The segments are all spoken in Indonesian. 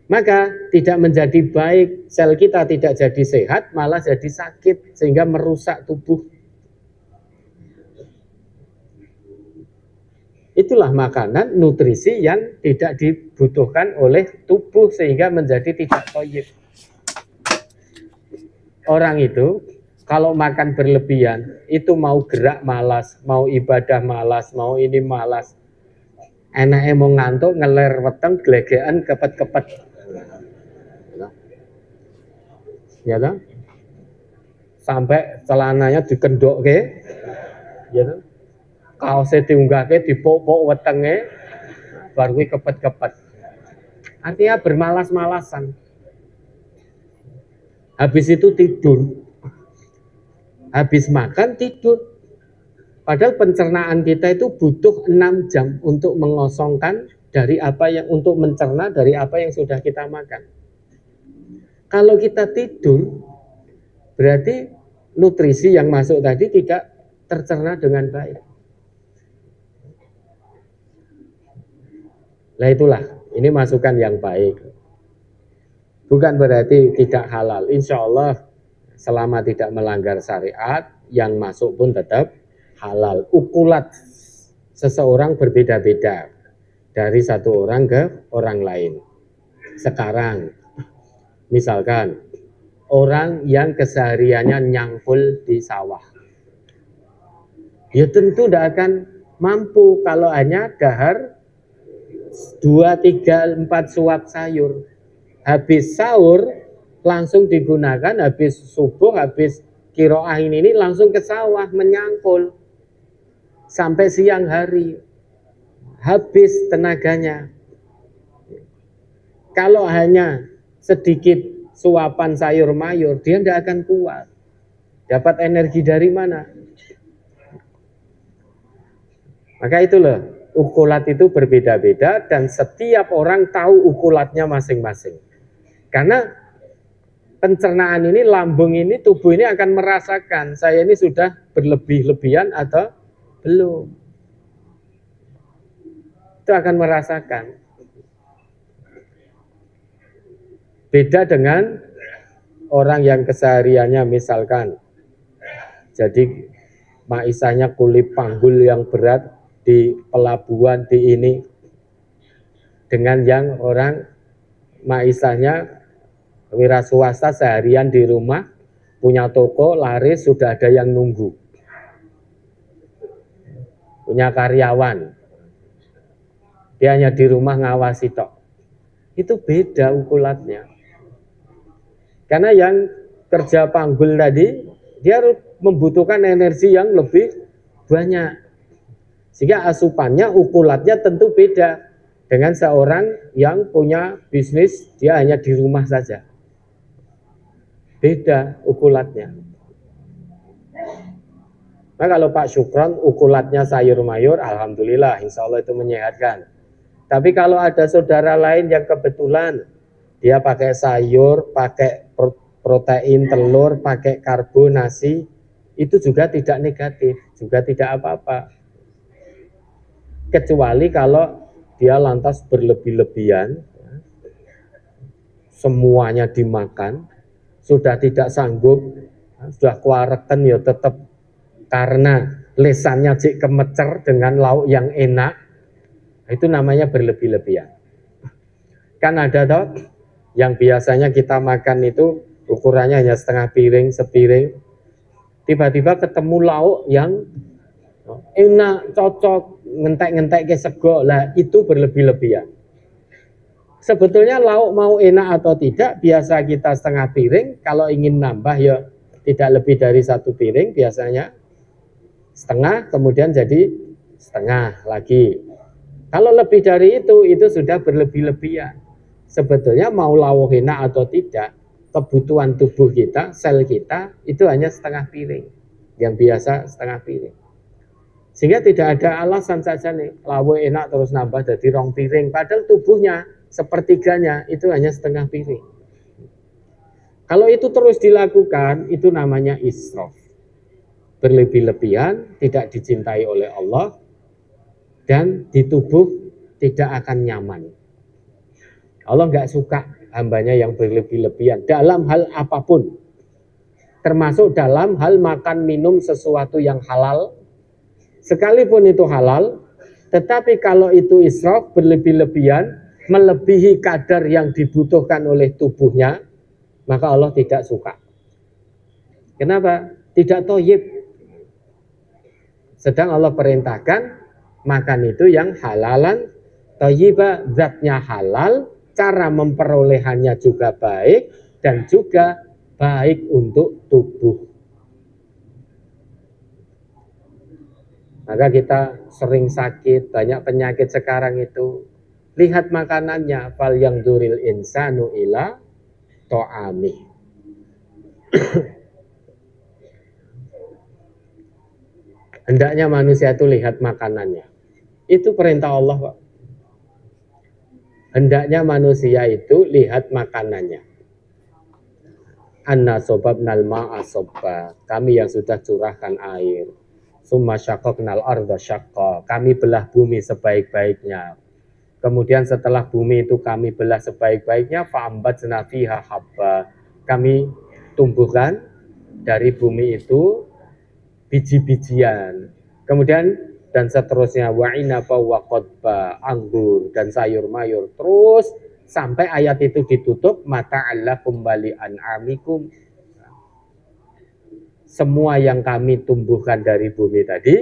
maka tidak menjadi baik, sel kita tidak jadi sehat, malah jadi sakit sehingga merusak tubuh. Itulah makanan, nutrisi yang tidak dibutuhkan oleh tubuh sehingga menjadi tidak thayyib. Orang itu kalau makan berlebihan, itu mau gerak malas, mau ibadah malas, mau ini malas. Enaknya mau ngantuk, ngeler weteng, gelegean, kepet-kepet. Ya kan? Sampai celananya dikendok ke, ya kan? Kaosnya diunggah ke, dipok-pok wetengnya, baru kepet-kepet. Artinya bermalas-malasan. Habis itu tidur. Habis makan tidur. Padahal pencernaan kita itu butuh 6 jam untuk mengosongkan dari apa yang, untuk mencerna dari apa yang sudah kita makan. Kalau kita tidur, berarti nutrisi yang masuk tadi tidak tercerna dengan baik. Nah itulah, ini masukan yang baik. Bukan berarti tidak halal. Insya Allah selama tidak melanggar syariat, yang masuk pun tetap halal. Ukulat seseorang berbeda-beda dari satu orang ke orang lain. Sekarang, misalkan orang yang kesehariannya nyangkul di sawah, ya tentu tidak akan mampu kalau hanya dahar 2, 3, 4 suap sayur. Habis sahur langsung digunakan, habis subuh, habis kiroah ini langsung ke sawah menyangkul sampai siang hari, habis tenaganya. Kalau hanya sedikit suapan sayur mayur, dia tidak akan kuat. Dapat energi dari mana? Maka itulah, ukulat itu berbeda-beda dan setiap orang tahu ukulatnya masing-masing. Karena pencernaan ini, lambung ini, tubuh ini akan merasakan saya ini sudah berlebih-lebihan atau belum. Itu akan merasakan. Beda dengan orang yang kesehariannya misalkan jadi maisahnya kulit panggul yang berat di pelabuhan di ini, dengan yang orang maisahnya wira swasta seharian di rumah, punya toko, laris, sudah ada yang nunggu. Punya karyawan. Dia hanya di rumah ngawasi tok. Itu beda ukulatnya. Karena yang kerja panggul tadi, dia membutuhkan energi yang lebih banyak. Sehingga asupannya, ukulatnya tentu beda dengan seorang yang punya bisnis, dia hanya di rumah saja. Beda ukulatnya. Nah kalau Pak Syukron ukulatnya sayur mayur, alhamdulillah, insya Allah itu menyehatkan. Tapi kalau ada saudara lain yang kebetulan dia pakai sayur, pakai protein, telur, pakai karbo, nasi, itu juga tidak negatif, juga tidak apa-apa. Kecuali kalau dia lantas berlebih-lebihan, semuanya dimakan, sudah tidak sanggup, sudah kuareken ya tetap karena lesannya cik kemecer dengan lauk yang enak, itu namanya berlebih-lebihan. Kan ada toh yang biasanya kita makan itu ukurannya hanya setengah piring, sepiring, tiba-tiba ketemu lauk yang enak, cocok, ngentek-ngentek ke sego, lah itu berlebih-lebihan. Sebetulnya lauk mau enak atau tidak, biasa kita setengah piring, kalau ingin nambah ya tidak lebih dari 1 piring, biasanya setengah, kemudian jadi setengah lagi. Kalau lebih dari itu sudah berlebih-lebihan. Sebetulnya mau lauk enak atau tidak, kebutuhan tubuh kita, sel kita, itu hanya setengah piring, yang biasa setengah piring. Sehingga tidak ada alasan saja nih, lauk enak terus nambah jadi 2 piring, padahal tubuhnya sepertiganya itu hanya setengah piring. Kalau itu terus dilakukan, itu namanya israf. Berlebih-lebihan, tidak dicintai oleh Allah, dan di tubuh tidak akan nyaman. Allah nggak suka hambanya yang berlebih-lebihan dalam hal apapun, termasuk dalam hal makan minum sesuatu yang halal, sekalipun itu halal, tetapi kalau itu israf, berlebih-lebihan, melebihi kadar yang dibutuhkan oleh tubuhnya, maka Allah tidak suka. Kenapa? Tidak thayyib. Sedang Allah perintahkan makan itu yang halalan thayyiba, zatnya halal, cara memperolehannya juga baik, dan juga baik untuk tubuh. Maka kita sering sakit, banyak penyakit sekarang itu. Lihat makanannya, fal yang duril insanu ila to'ami. Hendaknya manusia itu lihat makanannya. Itu perintah Allah, Pak. Hendaknya manusia itu lihat makanannya. Anna sobabnal ma'a sobba. Kami yang sudah curahkan air. Summa syaqaqnal arda syaqqa. Kami belah bumi sebaik-baiknya. Kemudian setelah bumi itu kami belah sebaik-baiknya, fa'ambatsna fiha habba. Kami tumbuhkan dari bumi itu biji-bijian. Kemudian dan seterusnya, wa'inaba wa qadba, anggur dan sayur-mayur. Terus sampai ayat itu ditutup, mata'allakum bali an'amikum. Semua yang kami tumbuhkan dari bumi tadi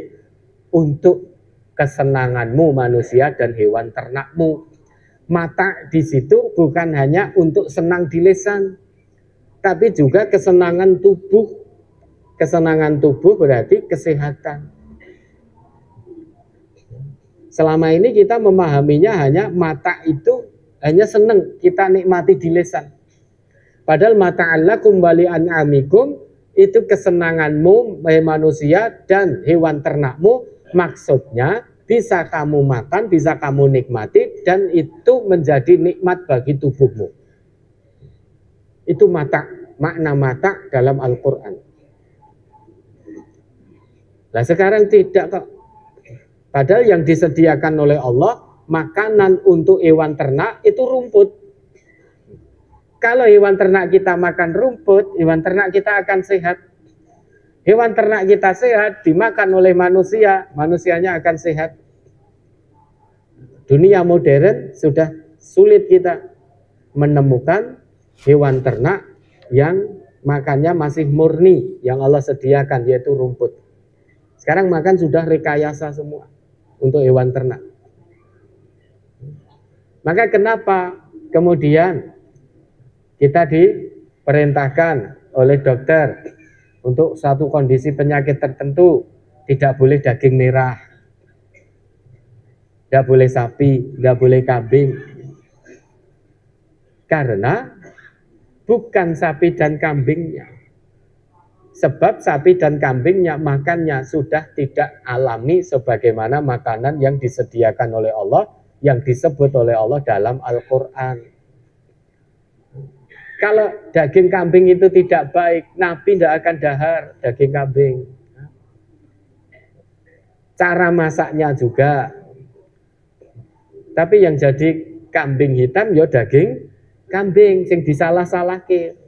untuk kesenanganmu manusia dan hewan ternakmu. Mata di situ bukan hanya untuk senang di lisan, tapi juga kesenangan tubuh. Kesenangan tubuh berarti kesehatan. Selama ini kita memahaminya hanya mata itu hanya senang kita nikmati di lisan. Padahal mata'allakum bali an'amikum itu kesenanganmu manusia dan hewan ternakmu. Maksudnya bisa kamu makan, bisa kamu nikmati, dan itu menjadi nikmat bagi tubuhmu. Itu mata, makna mata dalam Al-Quran. Nah sekarang tidak kok. Padahal yang disediakan oleh Allah, makanan untuk hewan ternak itu rumput. Kalau hewan ternak kita makan rumput, hewan ternak kita akan sehat. Hewan ternak kita sehat, dimakan oleh manusia, manusianya akan sehat. Dunia modern sudah sulit kita menemukan hewan ternak yang makannya masih murni, yang Allah sediakan, yaitu rumput. Sekarang makan sudah rekayasa semua untuk hewan ternak. Maka kenapa kemudian kita diperintahkan oleh dokter untuk satu kondisi penyakit tertentu tidak boleh daging merah, tidak boleh sapi, tidak boleh kambing. Karena bukan sapi dan kambingnya. Sebab sapi dan kambingnya makannya sudah tidak alami sebagaimana makanan yang disediakan oleh Allah, yang disebut oleh Allah dalam Al-Quran. Kalau daging kambing itu tidak baik, Nabi tidak akan dahar daging kambing. Cara masaknya juga. Tapi yang jadi kambing hitam ya daging kambing yang disalah-salahke.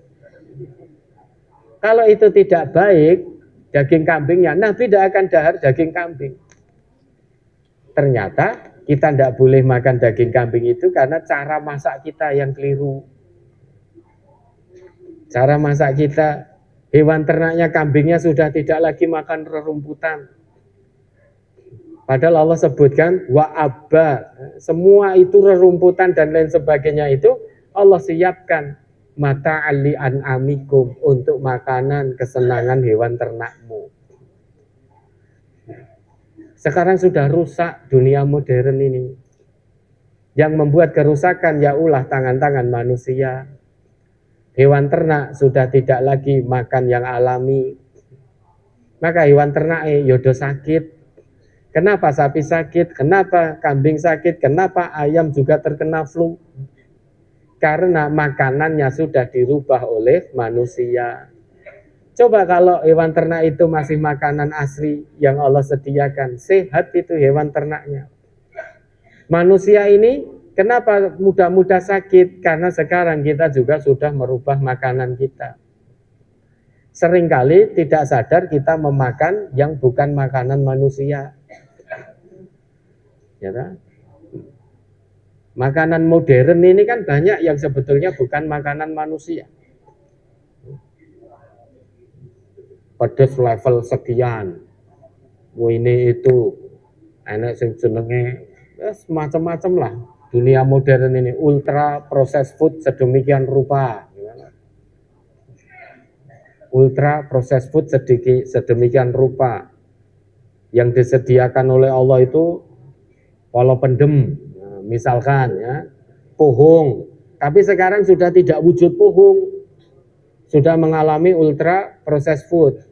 Kalau itu tidak baik daging kambingnya, Nabi tidak akan dahar daging kambing. Ternyata kita tidak boleh makan daging kambing itu karena cara masak kita yang keliru. Cara masak kita, hewan ternaknya kambingnya sudah tidak lagi makan rerumputan. Padahal Allah sebutkan wa'abba, semua itu rerumputan dan lain sebagainya itu Allah siapkan mata'alli an'amikum, untuk makanan kesenangan hewan ternakmu. Sekarang sudah rusak dunia modern ini. Yang membuat kerusakan ya ulah tangan-tangan manusia. Hewan ternak sudah tidak lagi makan yang alami. Maka hewan ternak yodo sakit. Kenapa sapi sakit? Kenapa kambing sakit? Kenapa ayam juga terkena flu? Karena makanannya sudah dirubah oleh manusia. Coba kalau hewan ternak itu masih makanan asli yang Allah sediakan, sehat itu hewan ternaknya. Manusia ini Kenapa mudah-mudah sakit? Karena sekarang kita juga sudah merubah makanan kita. Seringkali tidak sadar kita memakan yang bukan makanan manusia. Ya kan? Makanan modern ini kan banyak yang sebetulnya bukan makanan manusia. Pedas level sekian. Ini itu enak sing jenenge semacam-macam lah. Dunia modern ini ultra processed food sedemikian rupa. Ultra processed food sedemikian rupa. Yang disediakan oleh Allah itu polo pendem, misalkan ya, pohong. Tapi sekarang sudah tidak wujud pohong, sudah mengalami ultra processed food.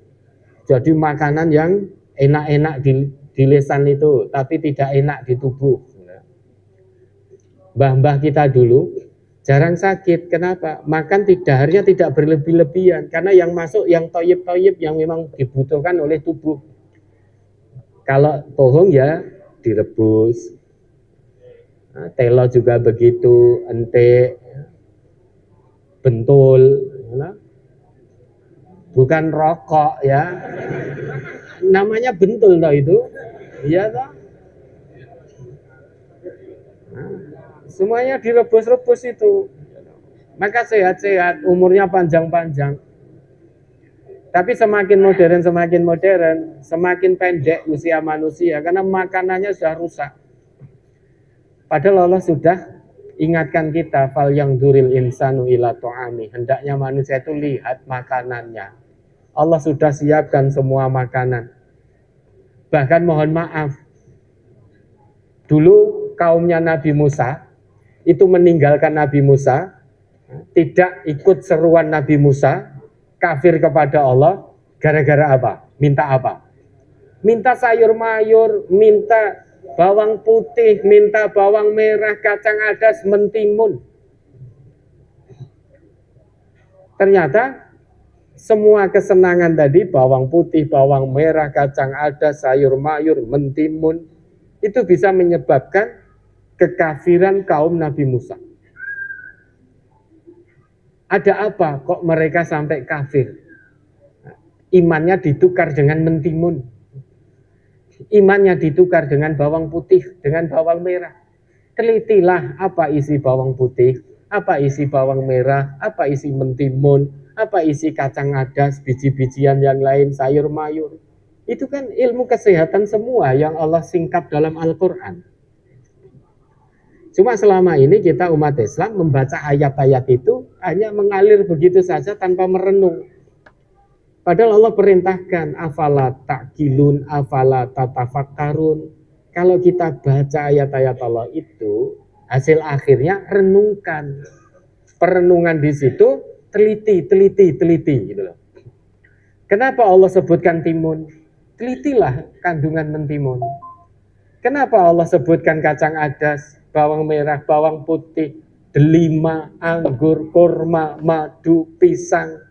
Jadi makanan yang enak-enak di lisan itu, tapi tidak enak di tubuh. Mbah-mbah kita dulu jarang sakit. Kenapa? Makan harinya tidak berlebih-lebihan, karena yang masuk yang toyib-toyib yang memang dibutuhkan oleh tubuh. Kalau pohong ya direbus, telo juga begitu, entek, bentul, bukan rokok ya, namanya bentul toh itu, iya toh. Semuanya direbus-rebus itu, maka sehat-sehat, umurnya panjang-panjang. Tapi semakin modern, semakin pendek usia manusia karena makanannya sudah rusak. Padahal Allah sudah ingatkan kita, fal yang duril insanu ila to'ami. Hendaknya manusia itu lihat makanannya. Allah sudah siapkan semua makanan. Bahkan mohon maaf, dulu kaumnya Nabi Musa itu meninggalkan Nabi Musa, tidak ikut seruan Nabi Musa, kafir kepada Allah, gara-gara apa? Minta apa? Minta sayur mayur, minta bawang putih, minta bawang merah, kacang adas, mentimun. Ternyata semua kesenangan tadi, bawang putih, bawang merah, kacang adas, sayur mayur, mentimun, itu bisa menyebabkan kekafiran kaum Nabi Musa. Ada apa kok mereka sampai kafir? Imannya ditukar dengan mentimun. Imannya ditukar dengan bawang putih, dengan bawang merah. Telitilah apa isi bawang putih, apa isi bawang merah, apa isi mentimun, apa isi kacang adas, biji-bijian yang lain, sayur mayur. Itu kan ilmu kesehatan semua yang Allah singkap dalam Al-Quran. Cuma selama ini kita umat Islam membaca ayat-ayat itu hanya mengalir begitu saja tanpa merenung. Padahal Allah perintahkan, afala ta'qilun, afala tatafakkarun. Kalau kita baca ayat-ayat Allah itu, hasil akhirnya renungkan. Perenungan di situ teliti gitu loh. Kenapa Allah sebutkan timun? Telitilah kandungan mentimun. Kenapa Allah sebutkan kacang adas, bawang merah, bawang putih, delima, anggur, kurma, madu, pisang,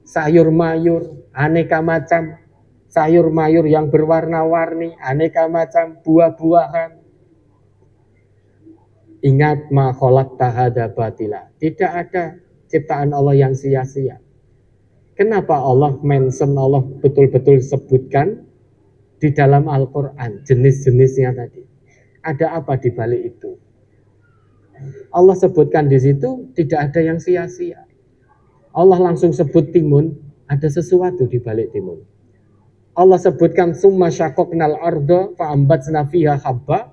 sayur mayur, aneka macam sayur mayur yang berwarna-warni, aneka macam buah-buahan. Ingat ma khalaqta hadza batila. Tidak ada ciptaan Allah yang sia-sia. Kenapa Allah mention, Allah betul-betul sebutkan di dalam Al-Quran jenis-jenisnya tadi? Ada apa di balik itu? Allah sebutkan di situ tidak ada yang sia-sia. Allah langsung sebut timun, ada sesuatu di balik timun. Allah sebutkan summa syaqaqnal arda fa'ambatsna fiha habba.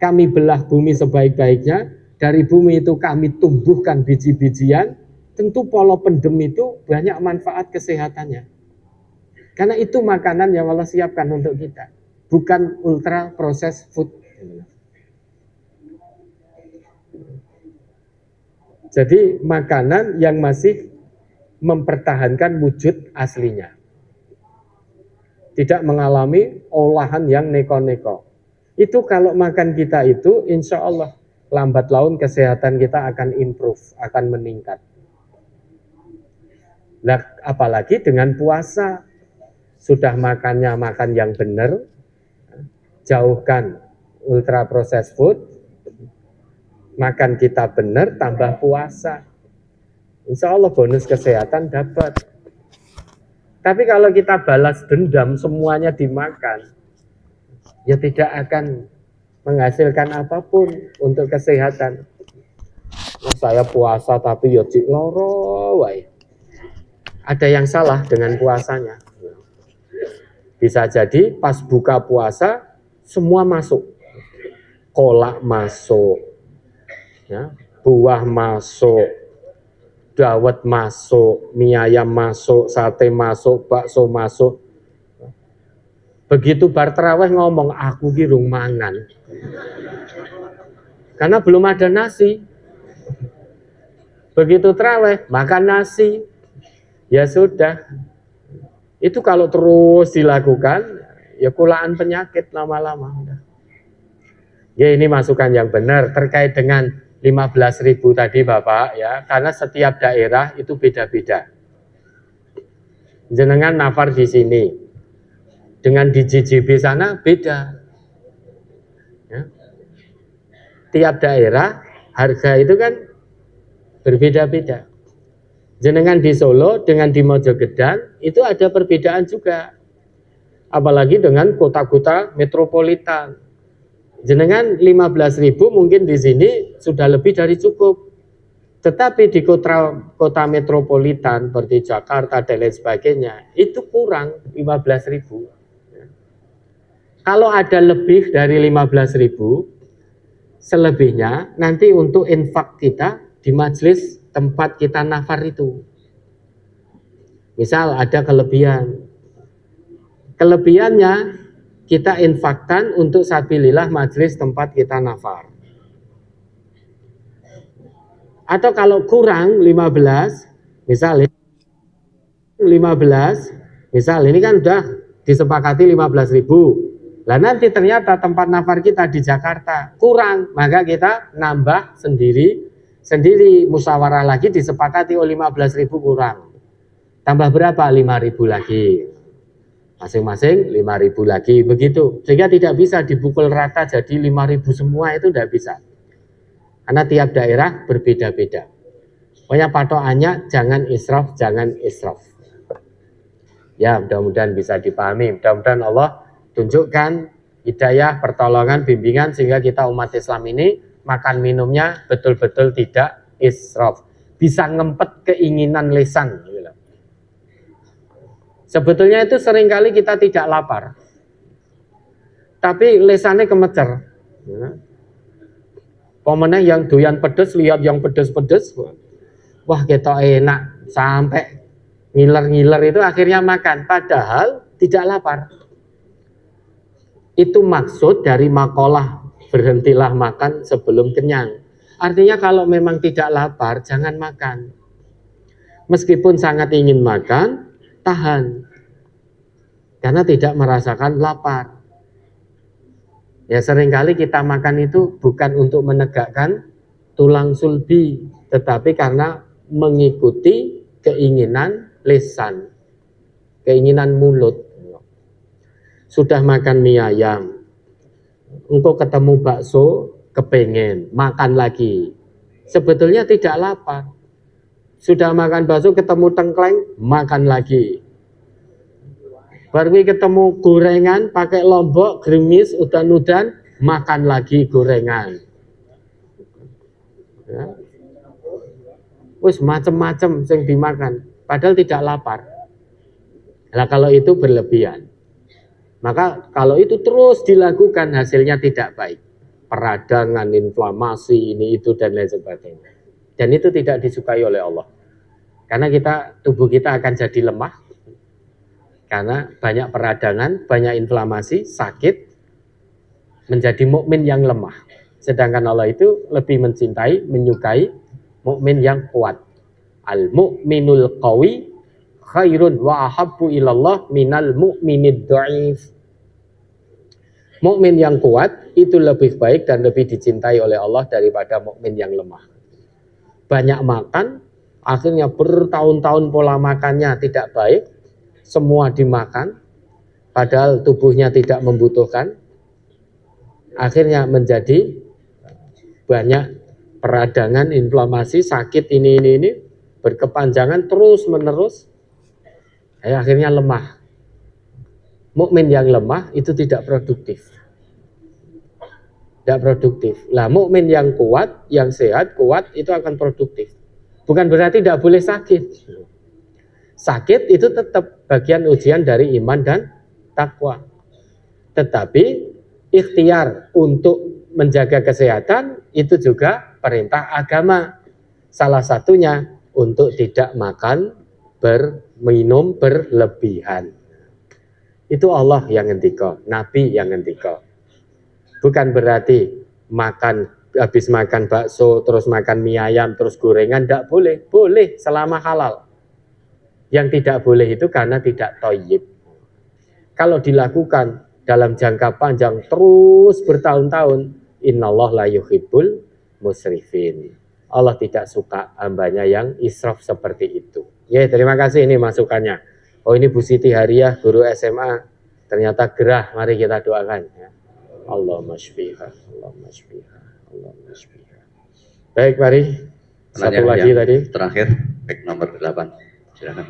Kami belah bumi sebaik-baiknya, dari bumi itu kami tumbuhkan biji-bijian. Tentu polo pendem itu banyak manfaat kesehatannya. Karena itu makanan yang Allah siapkan untuk kita, bukan ultra processed food. Jadi makanan yang masih mempertahankan wujud aslinya, tidak mengalami olahan yang neko-neko. Itu kalau makan kita itu, insya Allah lambat laun kesehatan kita akan improve, akan meningkat. Nah, apalagi dengan puasa, sudah makannya makan yang benar, jauhkan ultra processed food, makan kita benar, tambah puasa. Insya Allah bonus kesehatan dapat. Tapi kalau kita balas dendam, semuanya dimakan, ya tidak akan menghasilkan apapun untuk kesehatan. Nah, saya puasa tapi ya cik loro wae. Ada yang salah dengan puasanya. Bisa jadi pas buka puasa semua masuk. Kolak masuk, ya, buah masuk, dawet masuk, mie ayam masuk, sate masuk, bakso masuk. Begitu bar tarawih ngomong, aku ki rung mangan. Karena belum ada nasi. Begitu tarawih makan nasi. Ya sudah. Itu kalau terus dilakukan, ya kulaan penyakit lama-lama. Ya ini masukan yang benar terkait dengan 15.000 tadi Bapak ya, karena setiap daerah itu beda-beda. Jenengan nafar di sini, dengan di JJB sana beda. Ya. Tiap daerah harga itu kan berbeda-beda. Jenengan di Solo dengan di Mojogedan itu ada perbedaan juga. Apalagi dengan kota-kota metropolitan. Jenengan 15.000 mungkin di sini sudah lebih dari cukup. Tetapi di kota metropolitan seperti Jakarta dan lain sebagainya itu kurang 15.000. Kalau ada lebih dari 15.000, selebihnya nanti untuk infak kita di majelis tempat kita nafar itu. Misal ada kelebihan. Kelebihannya kita infakkan untuk sabilillah majelis tempat kita nafar. Atau kalau kurang 15, misal 15, misal ini kan udah disepakati 15.000. Lah nanti ternyata tempat nafar kita di Jakarta kurang, maka kita nambah sendiri musyawarah lagi disepakati 15.000 kurang. Tambah berapa? 5.000 lagi. Masing-masing 5.000 lagi, begitu. Sehingga tidak bisa dipukul rata jadi 5.000 semua, itu tidak bisa. Karena tiap daerah berbeda-beda. Pokoknya patokannya jangan israf, jangan israf. Ya, mudah-mudahan bisa dipahami. Mudah-mudahan Allah tunjukkan hidayah, pertolongan, bimbingan sehingga kita umat Islam ini makan minumnya betul-betul tidak israf. Bisa ngempet keinginan lisan. Sebetulnya itu seringkali kita tidak lapar, tapi lesannya kemecer. Pemenang yang doyan pedes, lihat yang pedes-pedes, wah kita enak, sampai ngiler-ngiler itu akhirnya makan, padahal tidak lapar. Itu maksud dari makalah berhentilah makan sebelum kenyang. Artinya kalau memang tidak lapar, jangan makan. Meskipun sangat ingin makan, tahan, karena tidak merasakan lapar. Ya seringkali kita makan itu bukan untuk menegakkan tulang sulbi, tetapi karena mengikuti keinginan lisan, keinginan mulut. Sudah makan mie ayam, engkau ketemu bakso, kepengen, makan lagi. Sebetulnya tidak lapar. Sudah makan bakso, ketemu tengkleng, makan lagi. Baru ketemu gorengan, pakai lombok, gerimis, udan-udan, makan lagi gorengan. Ya. Wis macem-macem yang dimakan, padahal tidak lapar. Nah kalau itu berlebihan, maka kalau itu terus dilakukan hasilnya tidak baik. Peradangan, inflamasi, ini itu dan lain sebagainya. Dan itu tidak disukai oleh Allah. Karena tubuh kita akan jadi lemah. Karena banyak peradangan, banyak inflamasi, sakit, menjadi mukmin yang lemah. Sedangkan Allah itu lebih mencintai, menyukai mukmin yang kuat. Al-mu'minul qawi khairun wa ahabbu ilallah minal mu'minid dhaif. Mukmin yang kuat itu lebih baik dan lebih dicintai oleh Allah daripada mukmin yang lemah. Banyak makan, akhirnya bertahun-tahun pola makannya tidak baik. Semua dimakan, padahal tubuhnya tidak membutuhkan. akhirnya menjadi banyak peradangan, inflamasi, sakit ini berkepanjangan terus menerus, akhirnya lemah. Mukmin yang lemah itu tidak produktif. Tidak produktif. Lah mukmin yang kuat, yang sehat, kuat itu akan produktif. Bukan berarti tidak boleh sakit. Sakit itu tetap bagian ujian dari iman dan takwa. Tetapi ikhtiar untuk menjaga kesehatan itu juga perintah agama. Salah satunya untuk tidak makan, minum berlebihan. Itu Allah yang ngendika, Nabi yang ngendika. Bukan berarti habis makan bakso, terus makan mie ayam, terus gorengan, tidak boleh. Boleh selama halal. Yang tidak boleh itu karena tidak thayyib. Kalau dilakukan dalam jangka panjang terus bertahun-tahun, innallah la yuhibbul musrifin. Allah tidak suka hambanya yang israf seperti itu. Ya, terima kasih ini masukannya. Oh, ini Bu Siti Hariah, guru SMA. Ternyata gerah, mari kita doakan. Ya. Allahumma shfiha, Allahumma shfiha, Allahumma shfiha. Baik, mari. Satu lagi tadi. Terakhir, baik nomor 8. Silakan.